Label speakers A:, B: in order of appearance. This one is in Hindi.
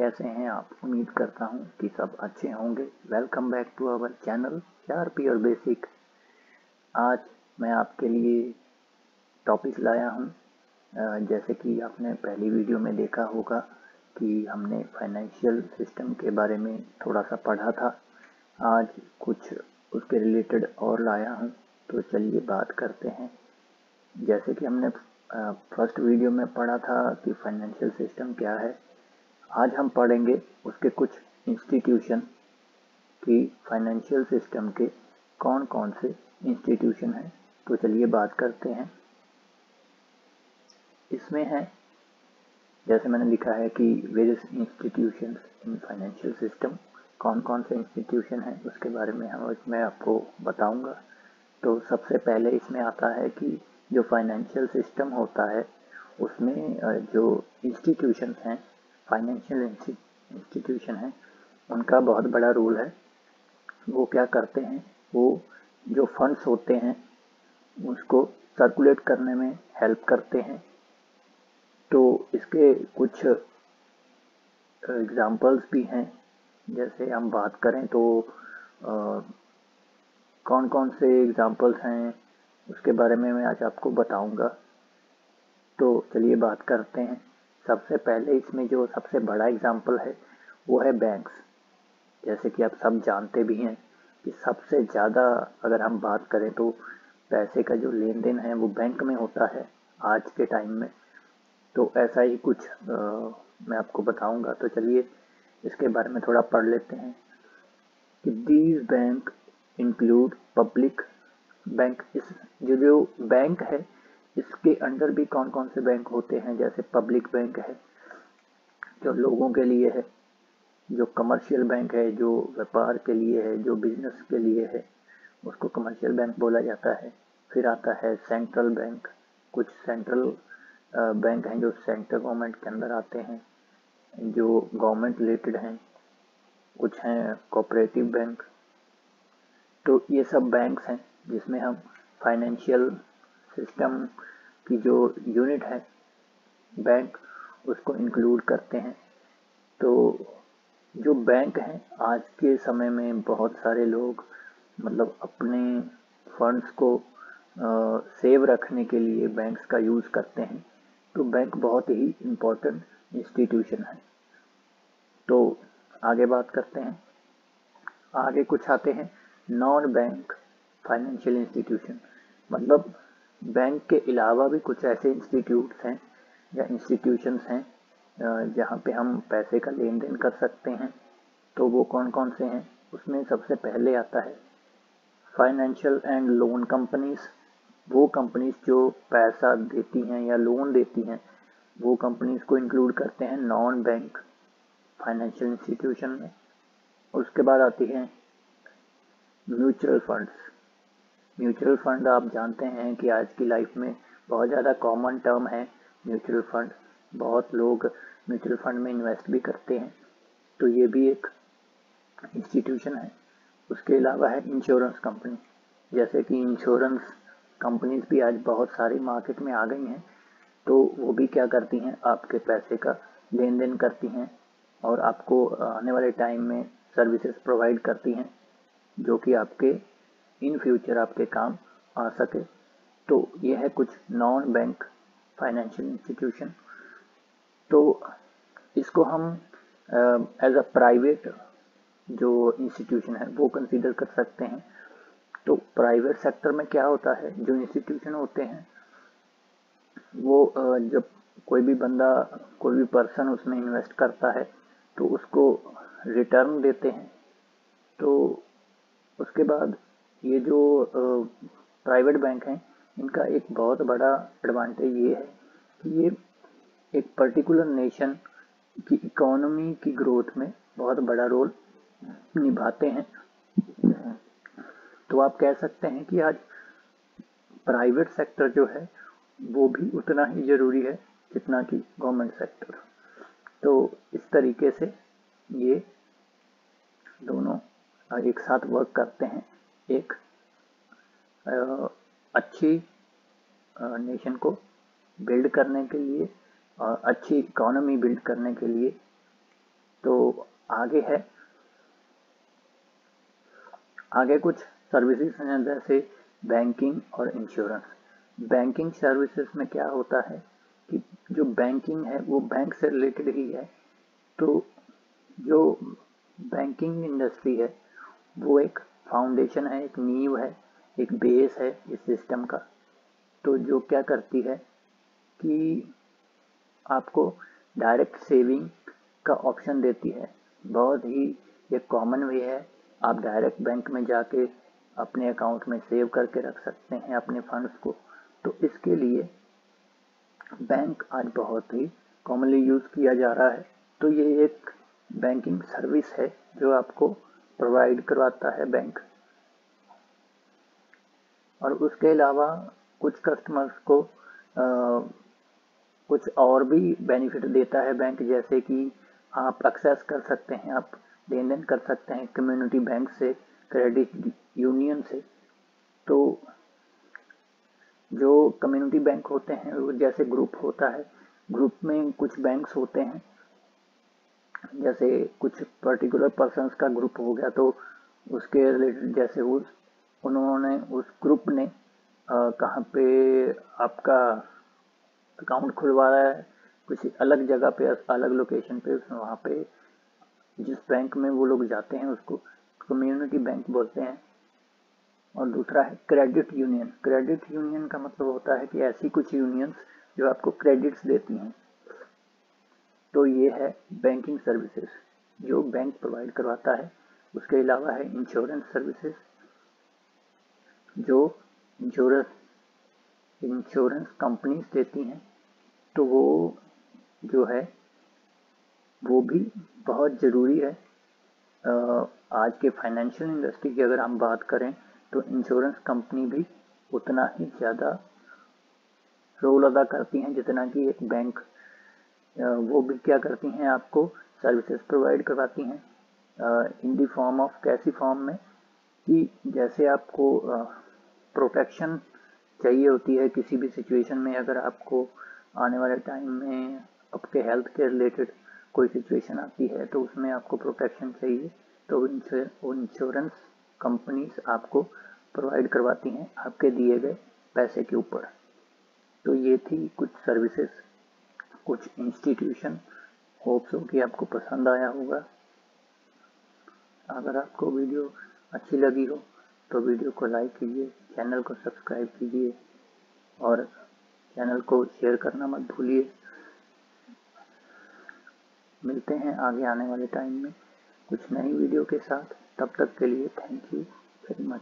A: कैसे हैं आप? उम्मीद करता हूँ कि सब अच्छे होंगे। Welcome back to our channel RP और बेसिक। आज मैं आपके लिए टॉपिक लाया हूँ। जैसे कि आपने पहली वीडियो में देखा होगा कि हमने फाइनेंशियल सिस्टम के बारे में थोड़ा सा पढ़ा था। आज कुछ उसके रिलेटेड और लाया हूँ, तो चलिए बात करते हैं। जैसे कि हमने फर्स्ट वीडियो में पढ़ा था कि फाइनेंशियल सिस्टम क्या है, आज हम पढ़ेंगे उसके कुछ इंस्टीट्यूशन की फाइनेंशियल सिस्टम के कौन कौन से इंस्टीट्यूशन हैं। तो चलिए बात करते हैं। इसमें है, जैसे मैंने लिखा है कि various institutions in financial system. कौन कौन से इंस्टीट्यूशन हैं उसके बारे में मैं आपको बताऊंगा। तो सबसे पहले इसमें आता है कि जो फाइनेंशियल सिस्टम होता है उसमें जो इंस्टीट्यूशंस हैं, फाइनेंशियल इंस्टीट्यूशन हैं, उनका बहुत बड़ा रोल है। वो क्या करते हैं, वो जो फंड्स होते हैं उसको सर्कुलेट करने में हेल्प करते हैं। तो इसके कुछ एग्जाम्पल्स भी हैं। जैसे हम बात करें तो कौन कौन से एग्जाम्पल्स हैं उसके बारे में मैं आज आपको बताऊंगा। तो चलिए बात करते हैं। सबसे पहले इसमें जो सबसे बड़ा एग्जाम्पल है वो है बैंक्स। जैसे कि आप सब जानते भी हैं कि सबसे ज़्यादा अगर हम बात करें तो पैसे का जो लेन देन है वो बैंक में होता है आज के टाइम में। तो ऐसा ही कुछ मैं आपको बताऊंगा। तो चलिए इसके बारे में थोड़ा पढ़ लेते हैं कि these bank include public bank. इस जो बैंक है इसके अंडर भी कौन कौन से बैंक होते हैं। जैसे पब्लिक बैंक है जो लोगों के लिए है, जो कमर्शियल बैंक है जो व्यापार के लिए है, जो बिजनेस के लिए है, उसको कमर्शियल बैंक बोला जाता है। फिर आता है सेंट्रल बैंक। कुछ सेंट्रल बैंक हैं जो सेंट्रल गवर्नमेंट के अंदर आते हैं, जो गवर्नमेंट रिलेटेड हैं। कुछ हैं कोऑपरेटिव बैंक। तो ये सब बैंक्स हैं जिसमें हम फाइनेंशियल सिस्टम की जो यूनिट है बैंक, उसको इंक्लूड करते हैं। तो जो बैंक हैं आज के समय में बहुत सारे लोग मतलब अपने फंड्स को सेव रखने के लिए बैंक्स का यूज़ करते हैं। तो बैंक बहुत ही इम्पोर्टेंट इंस्टीट्यूशन है। तो आगे बात करते हैं। आगे कुछ आते हैं नॉन बैंक फाइनेंशियल इंस्टीट्यूशन। मतलब बैंक के अलावा भी कुछ ऐसे इंस्टीट्यूट्स हैं या इंस्टीट्यूशंस हैं जहाँ पे हम पैसे का लेन देन कर सकते हैं। तो वो कौन कौन से हैं, उसमें सबसे पहले आता है फाइनेंशियल एंड लोन कंपनीज। वो कंपनीज जो पैसा देती हैं या लोन देती हैं, वो कंपनीज को इंक्लूड करते हैं नॉन बैंक फाइनेंशियल इंस्टीट्यूशन में। उसके बाद आती है म्यूचुअल फंड्स। म्यूचुअल फंड आप जानते हैं कि आज की लाइफ में बहुत ज़्यादा कॉमन टर्म है म्यूचुअल फंड। बहुत लोग म्यूचुअल फंड में इन्वेस्ट भी करते हैं। तो ये भी एक इंस्टीट्यूशन है। उसके अलावा है इंश्योरेंस कंपनी। जैसे कि इंश्योरेंस कंपनीज भी आज बहुत सारी मार्केट में आ गई हैं। तो वो भी क्या करती हैं, आपके पैसे का लेन देन करती हैं और आपको आने वाले टाइम में सर्विसेज प्रोवाइड करती हैं जो कि आपके इन फ्यूचर आपके काम आ सके। तो ये है कुछ नॉन बैंक फाइनेंशियल इंस्टीट्यूशन। तो इसको हम एज अ प्राइवेट जो इंस्टीट्यूशन है वो कंसीडर कर सकते हैं। तो प्राइवेट सेक्टर में क्या होता है, जो इंस्टीट्यूशन होते हैं वो जब कोई भी बंदा, कोई भी पर्सन उसमें इन्वेस्ट करता है तो उसको रिटर्न देते हैं। तो उसके बाद ये जो प्राइवेट बैंक हैं इनका एक बहुत बड़ा एडवांटेज ये है कि ये एक पर्टिकुलर नेशन की इकोनॉमी की ग्रोथ में बहुत बड़ा रोल निभाते हैं। तो आप कह सकते हैं कि आज प्राइवेट सेक्टर जो है वो भी उतना ही ज़रूरी है जितना कि गवर्नमेंट सेक्टर। तो इस तरीके से ये दोनों एक साथ वर्क करते हैं एक अच्छी नेशन को बिल्ड करने के लिए और अच्छी इकोनॉमी बिल्ड करने के लिए। तो आगे कुछ सर्विसेज हैं जैसे बैंकिंग और इंश्योरेंस। बैंकिंग सर्विसेज में क्या होता है कि जो बैंकिंग है वो बैंक से रिलेटेड ही है। तो जो बैंकिंग इंडस्ट्री है वो एक फाउंडेशन है, एक नींव है, एक बेस है इस सिस्टम का। तो जो क्या करती है कि आपको डायरेक्ट सेविंग का ऑप्शन देती है। बहुत ही ये कॉमन वे है, आप डायरेक्ट बैंक में जाके अपने अकाउंट में सेव करके रख सकते हैं अपने फंड्स को। तो इसके लिए बैंक आज बहुत ही कॉमनली यूज़ किया जा रहा है। तो ये एक बैंकिंग सर्विस है जो आपको प्रोवाइड करवाता है बैंक। और उसके अलावा कुछ कस्टमर्स को कुछ और भी बेनिफिट देता है बैंक, जैसे कि आप एक्सेस कर सकते हैं, आप लेन देन कर सकते हैं कम्युनिटी बैंक से, क्रेडिट यूनियन से। तो जो कम्युनिटी बैंक होते हैं वो जैसे ग्रुप होता है, ग्रुप में कुछ बैंक्स होते हैं, जैसे कुछ पर्टिकुलर पर्सन्स का ग्रुप हो गया तो उसके रिलेटेड जैसे उन्होंने उस ग्रुप ने कहाँ पे आपका अकाउंट खुलवाया है, किसी अलग जगह पे, अलग लोकेशन पे, वहाँ पे जिस बैंक में वो लोग जाते हैं उसको कम्युनिटी बैंक बोलते हैं। और दूसरा है क्रेडिट यूनियन। क्रेडिट यूनियन का मतलब होता है कि ऐसी कुछ यूनियंस जो आपको क्रेडिट्स देती हैं। तो ये है बैंकिंग सर्विसेज जो बैंक प्रोवाइड करवाता है। उसके अलावा है इंश्योरेंस सर्विसेज जो इंश्योरेंस कंपनीज देती हैं। तो वो जो है वो भी बहुत ज़रूरी है। आज के फाइनेंशियल इंडस्ट्री की अगर हम बात करें तो इंश्योरेंस कंपनी भी उतना ही ज़्यादा रोल अदा करती हैं जितना कि एक बैंक। वो भी क्या करती हैं, आपको सर्विसेज प्रोवाइड करवाती हैं इन दी फॉर्म ऑफ, कैसी फॉर्म में कि जैसे आपको प्रोटेक्शन चाहिए होती है किसी भी सिचुएशन में। अगर आपको आने वाले टाइम में आपके हेल्थ के रिलेटेड कोई सिचुएशन आती है तो उसमें आपको प्रोटेक्शन चाहिए, तो इंश्योरेंस कंपनीज आपको प्रोवाइड करवाती हैं आपके दिए गए पैसे के ऊपर। तो ये थी कुछ सर्विसेज, कुछ इंस्टीट्यूशन। होप सो कि आपको पसंद आया होगा। अगर आपको वीडियो अच्छी लगी हो तो वीडियो को लाइक कीजिए, चैनल को सब्सक्राइब कीजिए और चैनल को शेयर करना मत भूलिए। मिलते हैं आगे आने वाले टाइम में कुछ नई वीडियो के साथ। तब तक के लिए थैंक यू वेरी मच।